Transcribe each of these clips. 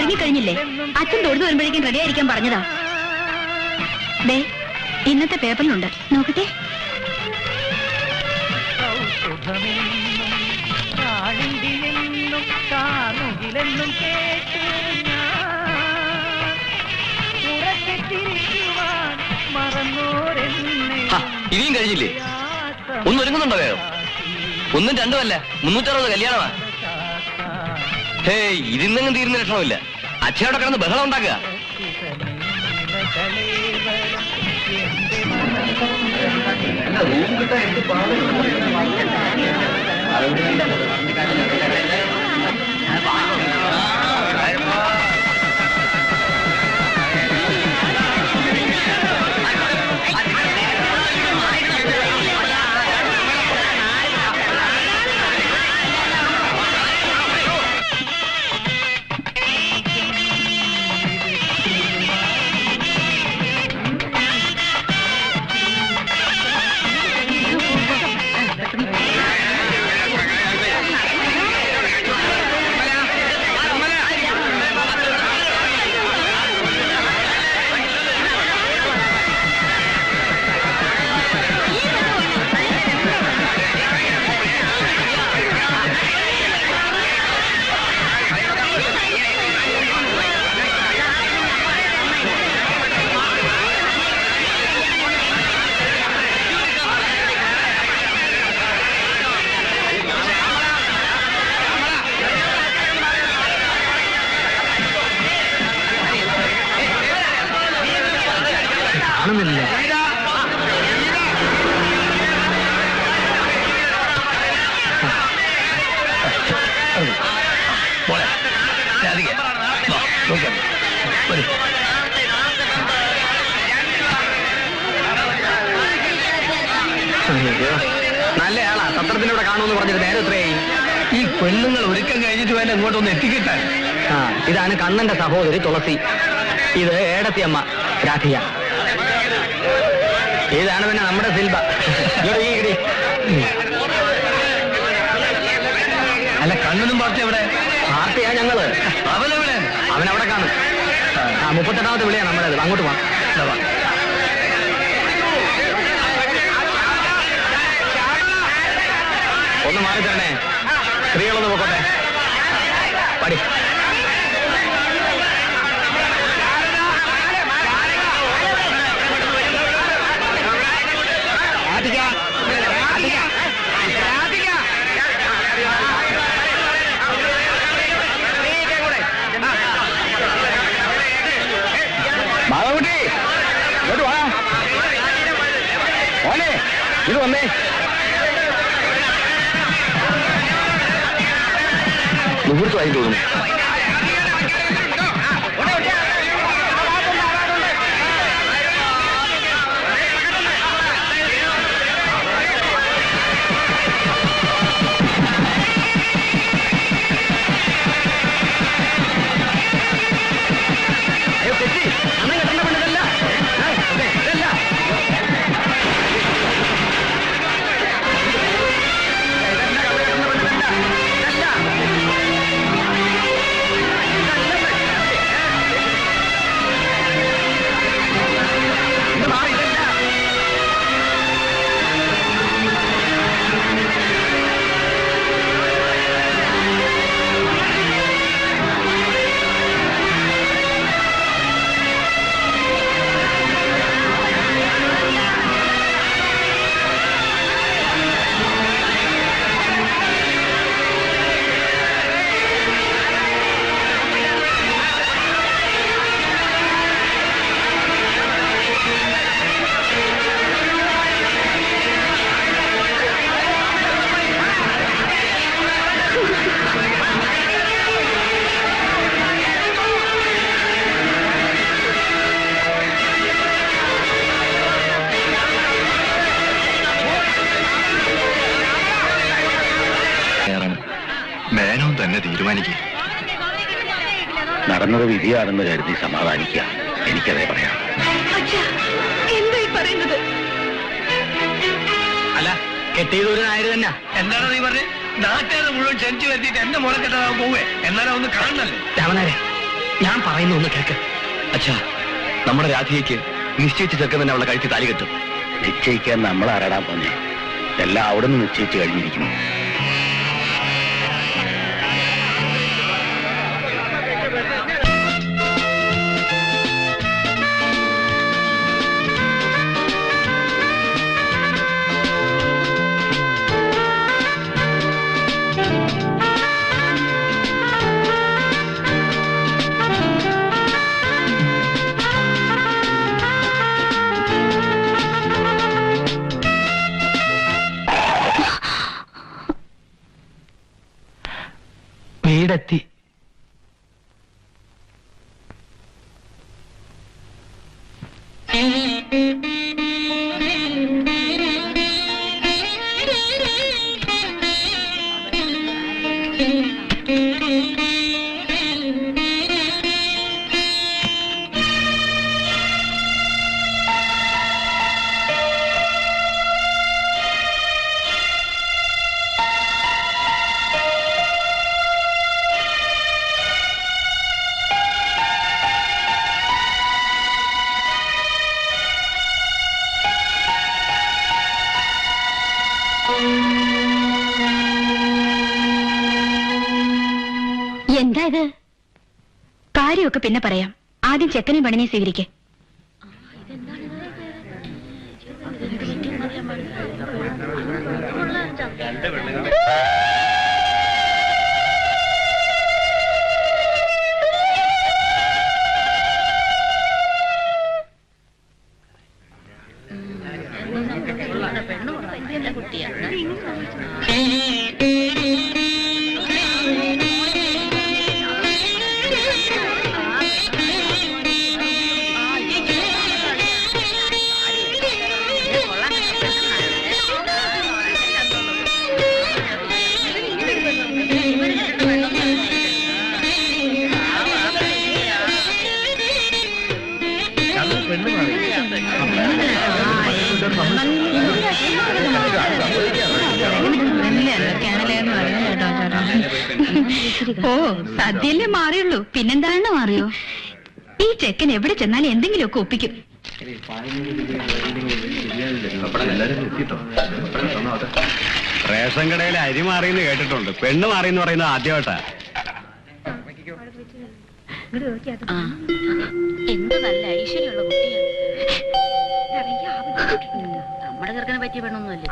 ഒരുങ്ങിക്കഴിഞ്ഞില്ലേ? അച്ഛൻ തൊഴുതു വരുമ്പോഴേക്കും റെഡി ആയിരിക്കാൻ പറഞ്ഞതാ. ദേ ഇന്നത്തെ പേപ്പറിലുണ്ട്, നോക്കട്ടെ. ഇനിയും കഴിഞ്ഞില്ലേ? ഒന്നും ഒരുങ്ങുന്നുണ്ടോ വേഗം? ഒന്നും രണ്ടുമല്ല, 360 കല്യാണമാ. ഹേയ്, ഇതിന്നെങ്കിലും തീരുന്ന ലക്ഷണമില്ല. അച്ഛനോടെ കിടന്ന് ബഹളം ഉണ്ടാക്കുക. നല്ല ആളാ, പത്രത്തിലൂടെ കാണുമെന്ന് പറഞ്ഞിട്ട് നേരെ എത്രയായി? ഈ പെണ്ണുങ്ങൾ ഒരുക്കം കഴിഞ്ഞിട്ട് വേണ്ട ഇങ്ങോട്ടൊന്ന് എത്തിക്കിട്ടാൻ. ഇതാണ് കണ്ണന്റെ സഹോദരി തുളസി, ഇത് ഏടത്തിയമ്മ രാധിക, ഇതാണ് പിന്നെ നമ്മുടെ ശിൽബ. അല്ല, കണ്ണനും പാർട്ടി എവിടെ? പാർട്ടിയാ ഞങ്ങള്. അവനെവിടെ? അവനവിടെ കാണും. 38ാമത്തെ വിളിയാണ് നമ്മളത്. അങ്ങോട്ട് പോവാം. ഒന്ന് മാറി തരണേ, സ്ത്രീകളൊന്ന് പോക്കോട്ടെ. പടി. മാധവകുട്ടി, ഇങ്ങോട്ട് വാ. ഓനെ ഇത് വന്നേ. മുഹൂർത്തമായി തോന്നുന്നു. മേനോൻ തന്നെ തീരുമാനിക്കുക. നടന്നത് വിധിയാണെന്ന് കരുതി സമാധാനിക്കുക. എനിക്കതേ പറയാം. അല്ല, കെട്ടിയത് ഒരു നായര് തന്നെ. എന്താണ് നീ പറഞ്ഞത്? നാട്ടുകാരെ മുഴുവൻ ക്ഷണിച്ചു വരുത്തിയിട്ട് എന്റെ മോളെ കെട്ടാൻ പോവേ. എന്നാലും ഒന്ന് കാണണല്ലോ. രാമനാരെ, ഞാൻ പറയുന്ന ഒന്ന് കേൾക്ക്. അച്ഛാ, നമ്മുടെ രാധികയ്ക്ക് നിശ്ചയിച്ച ചെറുക്കൻ തന്നെ അവളെ കഴിച്ച് താലി കെട്ടും. നിശ്ചയിക്കാൻ നമ്മൾ ആരാടാ പോന്നെ? എല്ലാം അവിടെ നിന്ന് നിശ്ചയിച്ച് കഴിഞ്ഞിരിക്കുന്നു. വീടെത്തി. എന്താ ഇത്? കാര്യമൊക്കെ പിന്നെ പറയാം. ആദ്യം ചെക്കനെ പണിനെ സ്വീകരിക്കേ. ഓ, സദ്യല്ലേ മാറിയുള്ളൂ, പിന്നെന്താണെന്ന് മാറിയോ? ഈ ചെക്കൻ എവിടെ ചെന്നാലും എന്തെങ്കിലുമൊക്കെ ഒപ്പിക്കും. റേഷൻ കടയിൽ അരി മാറിയെന്ന് കേട്ടിട്ടുണ്ട്, പെണ്ണ് മാറിയെന്ന് പറയുന്നത് ആദ്യമായിട്ടാ. എന്ത് നല്ല ഐശ്വര്യമുള്ള കുട്ടിയാണ്. നമ്മുടെ ചെറുക്കനെ പറ്റിയ പെണ്ണൊന്നുമല്ലേ.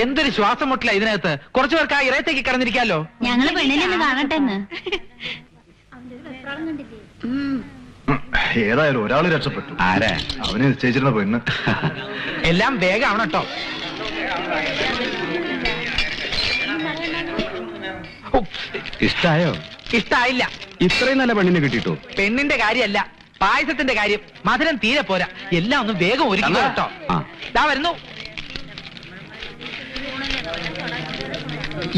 എന്തൊരു ശ്വാസം മുട്ടില്ല ഇതിനകത്ത്. കുറച്ചു പേർക്ക് ആ ഇറയത്തേക്ക് കിടന്നിരിക്കാലോ. ഞങ്ങള് പെണ്ണിനെ കാണട്ടെ എന്ന്. ഏതായാലും ഒരാള് രക്ഷപ്പെട്ടു. ആരാ? അവന് നിശ്ചയിച്ചിരുന്ന പെണ്ണ്. എല്ലാം വേഗം ആവണം കേട്ടോ. ഇഷ്ടായോ? ഇഷ്ടായില്ല. ഇത്രയും നല്ല പെണ്ണിനെ കിട്ടിട്ടോ? പെണ്ണിന്റെ കാര്യമല്ല, പായസത്തിന്റെ കാര്യം. മധുരം തീരെ പോരാ. എല്ലാം ഒന്ന് വേഗം ഒരുക്കുക കേട്ടോ. ദാ വരുന്നു.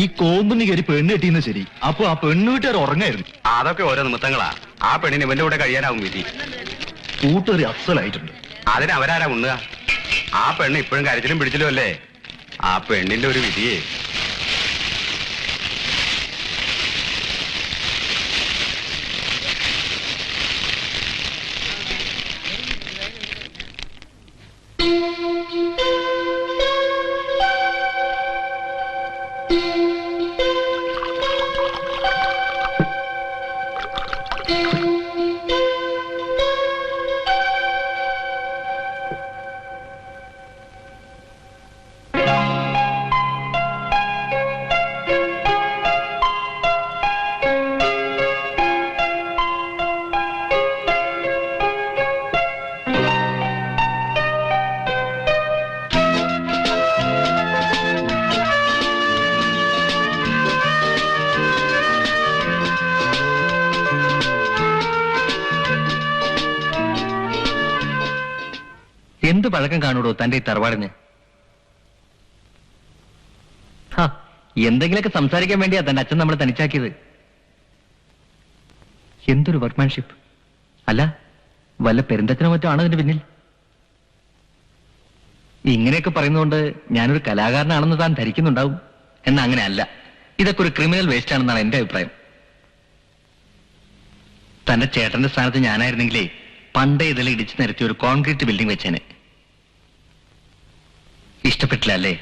ഈ കോമ്പനി കയറി പെണ്ണ് കെട്ടിയെന്ന് ശരി, അപ്പൊ ആ പെണ്ണ് വീട്ടുകാർ ഉറങ്ങായിരുന്നു. അതൊക്കെ ഓരോ നിമിത്തങ്ങളാ. ആ പെണ്ണിന് ഇവന്റെ കൂടെ കഴിയാനാവും വിധി. കൂട്ടുകാരി അസലായിട്ടുണ്ട്. അതിന് അവരാരാ ഉണ്ണുക? ആ പെണ്ണ് ഇപ്പോഴും കരച്ചിലും പിടിച്ചിലും അല്ലേ. ആ പെണ്ണിന്റെ ഒരു വിധിയേ. എന്ത് പഴക്കം കാണൂടോ തന്റെ ഈ തറവാടിന്? എന്തെങ്കിലുമൊക്കെ സംസാരിക്കാൻ വേണ്ടിയാ തന്റെ അച്ഛൻ നമ്മളെ തനിച്ചാക്കിയത്. എന്തൊരു വർക്ക്മാൻഷിപ്പ്. അല്ല, വല്ല പെരുന്തച്ഛനോ മറ്റോ ആണ് അതിന്റെ പിന്നിൽ. ഇങ്ങനെയൊക്കെ പറയുന്നതുകൊണ്ട് ഞാനൊരു കലാകാരനാണെന്ന് താൻ ധരിക്കുന്നുണ്ടാവും. എന്നാ അങ്ങനെ അല്ല. ഇതൊക്കെ ഒരു ക്രിമിനൽ വേസ്റ്റ് ആണെന്നാണ് എന്റെ അഭിപ്രായം. തന്റെ ചേട്ടന്റെ സ്ഥാനത്ത് ഞാനായിരുന്നെങ്കിലേ പണ്ടേ ഇതിൽ ഇടിച്ചു നിരത്തിയ ഒരു കോൺക്രീറ്റ് ബിൽഡിംഗ് വെച്ചേനെ. ഇഷ്ടപ്പെട്ടില്ല അല്ലേ?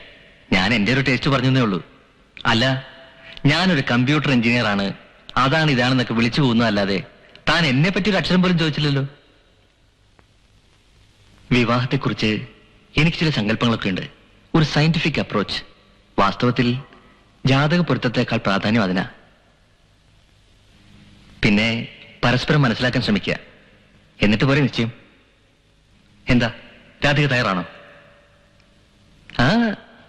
ഞാൻ എന്റെ ഒരു ടേസ്റ്റ് പറഞ്ഞതേ ഉള്ളൂ. അല്ല, ഞാനൊരു കമ്പ്യൂട്ടർ എഞ്ചിനീയർ ആണ്, അതാണ് ഇതാണെന്നൊക്കെ വിളിച്ചു പോകുന്നതല്ലാതെ താൻ എന്നെ പറ്റി ഒരു അക്ഷരം പോലും ചോദിച്ചില്ലല്ലോ. വിവാഹത്തെക്കുറിച്ച് എനിക്ക് ചില സങ്കല്പങ്ങളൊക്കെ ഉണ്ട്. ഒരു സയന്റിഫിക് അപ്രോച്ച്. വാസ്തവത്തിൽ ജാതക പൊരുത്തത്തെക്കാൾ പ്രാധാന്യം അതിനാ. പിന്നെ പരസ്പരം മനസ്സിലാക്കാൻ ശ്രമിക്കുക, എന്നിട്ട് പോരെ നിശ്ചയം. എന്താ രാധിക തയ്യാറാണോ? ആ,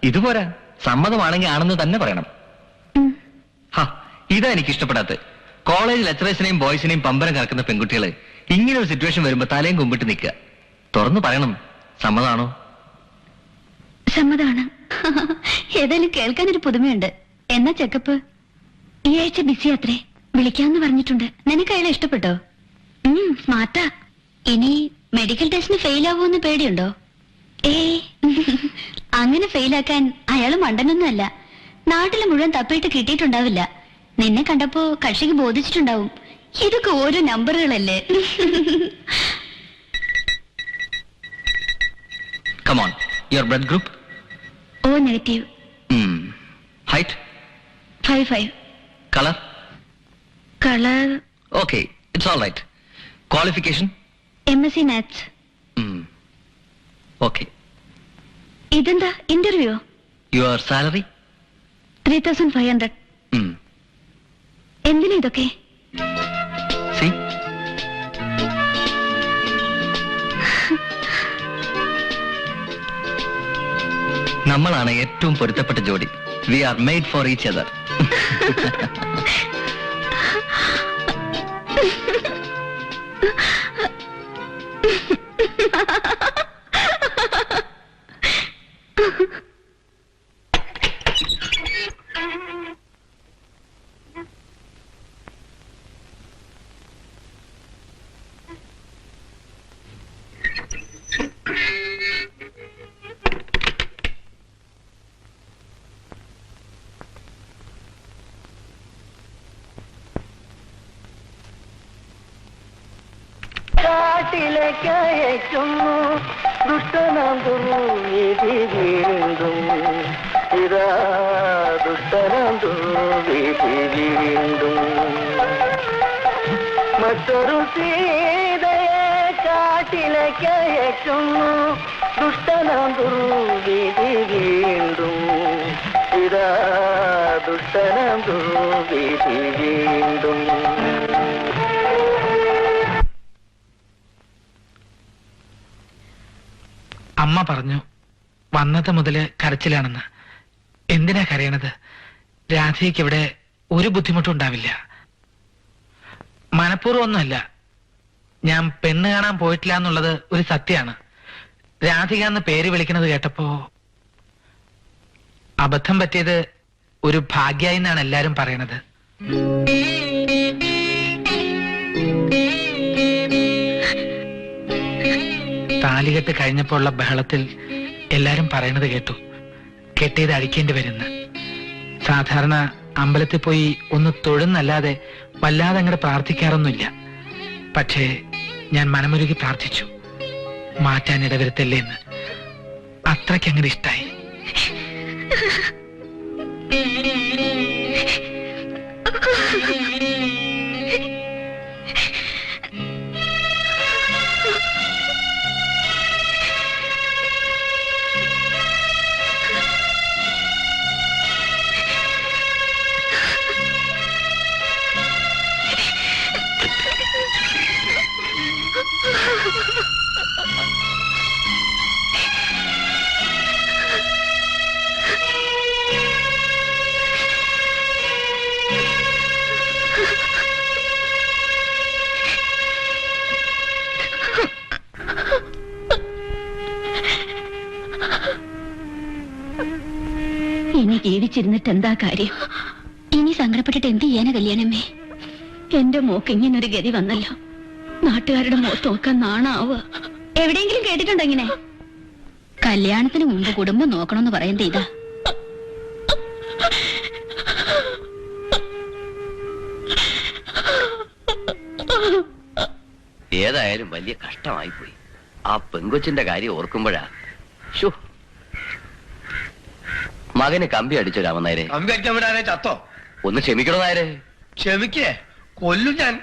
ഇതുപോരാ. സമ്മതമാണെങ്കിൽ ആണെന്ന് തന്നെ പറയണം. ഇതാ എനിക്ക് ഇഷ്ടപ്പെടാത്ത. കോളേജ് ലെക്ചറേഴ്സിനെയും ബോയ്സിനെയും പമ്പരം കറക്കുന്ന പെൺകുട്ടികള് ഇങ്ങനെ ഒരു സിറ്റുവേഷൻ വരുമ്പോ തലയും കുമ്പിട്ട് നിൽക്കുക. തുറന്നു പറയണം, സമ്മതാണോ? സമ്മതാണ്. ഏതായാലും കേൾക്കാനൊരു പുതുമയുണ്ട്. എന്നാ ചെക്കപ്പ്? ഈ ആഴ്ച ബിസി അത്രേ. വിളിക്കാന്ന് പറഞ്ഞിട്ടുണ്ട്. നിനക്ക് അയാളെ ഇഷ്ടപ്പെട്ടോ? സ്മാർട്ടാ. ഇനി മെഡിക്കൽ ടെസ്റ്റിന് ഫെയിൽ ആവുമെന്ന് പേടിയുണ്ടോ? അങ്ങനെ ഫെയിലാക്കാൻ അയാൾ മണ്ടനൊന്നുമല്ല. നാട്ടില് മുഴുവൻ തപ്പിയിട്ട് കിട്ടിയിട്ടുണ്ടാവില്ല. നിന്നെ കണ്ടപ്പോ കക്ഷിക്ക് ബോധിച്ചിട്ടുണ്ടാവും. ഇതൊക്കെ ഓരോ നമ്പറുകളല്ലേ. Come on, your blood group? O negative. Height? 5'5". Color? Color? Okay, it's all right. Qualification? MSc Maths. Okay. ഇതെന്താ ഇന്റർവ്യൂ? Your salary? 3,500. എന്തിനാ ഇതൊക്കെ? See? നമ്മളാണ് ഏറ്റവും പൊരുത്തപ്പെട്ട ജോഡി. We are made for each other. കാട്ടിലേക്കയക്കുന്നു ദുഷ്ടനാം ദുർവിധി വീണ്ടും. ഇതാ ദുഷ്ടനാം ദുർവിധി വീണ്ടും. മറ്റൊരു സീതയെ കാട്ടിലേക്കയക്കുന്നു ദുഷ്ടനാം ദുർവിധി വീണ്ടും. ഇതാ ദുഷ്ടനാം ദുർവിധി വീണ്ടും. അമ്മ പറഞ്ഞു വന്നത് മുതല് കരച്ചിലാണെന്ന്. എന്തിനാ കരയണത്? രാധയ്ക്ക് ഇവിടെ ഒരു ബുദ്ധിമുട്ടും ഉണ്ടാവില്ല. മനഃപൂർവ്വമൊന്നുമല്ല. ഞാൻ പെണ്ണ് കാണാൻ പോയിട്ടില്ല എന്നുള്ളത് ഒരു സത്യമാണ്. രാധിക എന്ന് പേര് വിളിക്കുന്നത് കേട്ടപ്പോ അബദ്ധം പറ്റിയത് ഒരു ഭാഗ്യായി എന്നാണ് എല്ലാരും പറയണത്. താലികെട്ട് കഴിഞ്ഞപ്പോ ഉള്ള ബഹളത്തിൽ എല്ലാരും പറയണത് കേട്ടു, കെട്ടിയത് അഴിക്കേണ്ടി വരുന്ന്. സാധാരണ അമ്പലത്തിൽ പോയി ഒന്ന് തൊഴുന്നല്ലാതെ വല്ലാതെ അങ്ങോട്ട് പ്രാർത്ഥിക്കാറൊന്നുമില്ല. പക്ഷേ ഞാൻ മനമൊരുക്കി പ്രാർത്ഥിച്ചു, മാറ്റാൻ ഇടവരുത്തല്ലേ എന്ന്. അത്രയ്ക്ക് അങ്ങനെ ഇഷ്ടായി. ഇനി ജീവിച്ചിരുന്നിട്ട് എന്താ കാര്യം? ഇനി സങ്കടപ്പെട്ടിട്ട് എന്ത് ചെയ്യാനാ കല്യാണമേ? എന്റെ മോക്ക് ഇങ്ങനൊരു ഗതി വന്നല്ലോ. നാട്ടുകാരുടെ മുഖത്ത് നോക്കാൻ നാണാവുക. എവിടെയെങ്കിലും കേട്ടിട്ടുണ്ടോ ഇങ്ങനെ? കല്യാണത്തിന് മുമ്പ് കുടുംബം നോക്കണമെന്ന് പറയുന്നത് ഇതാ. ഏതായാലും വലിയ കഷ്ടമായി പോയി. ആ പെങ്കൊച്ചിന്റെ കാര്യം ഓർക്കുമ്പോഴാ ശോ. മകന് കമ്പി അടിച്ചോ രാമനായരെ? കമ്പി അടിക്കാൻ വിടാനേ ചത്തോ? ഒന്ന് ക്ഷമിക്കണോ നായരെ? ക്ഷമിക്കേ, കൊല്ലും ഞാൻ.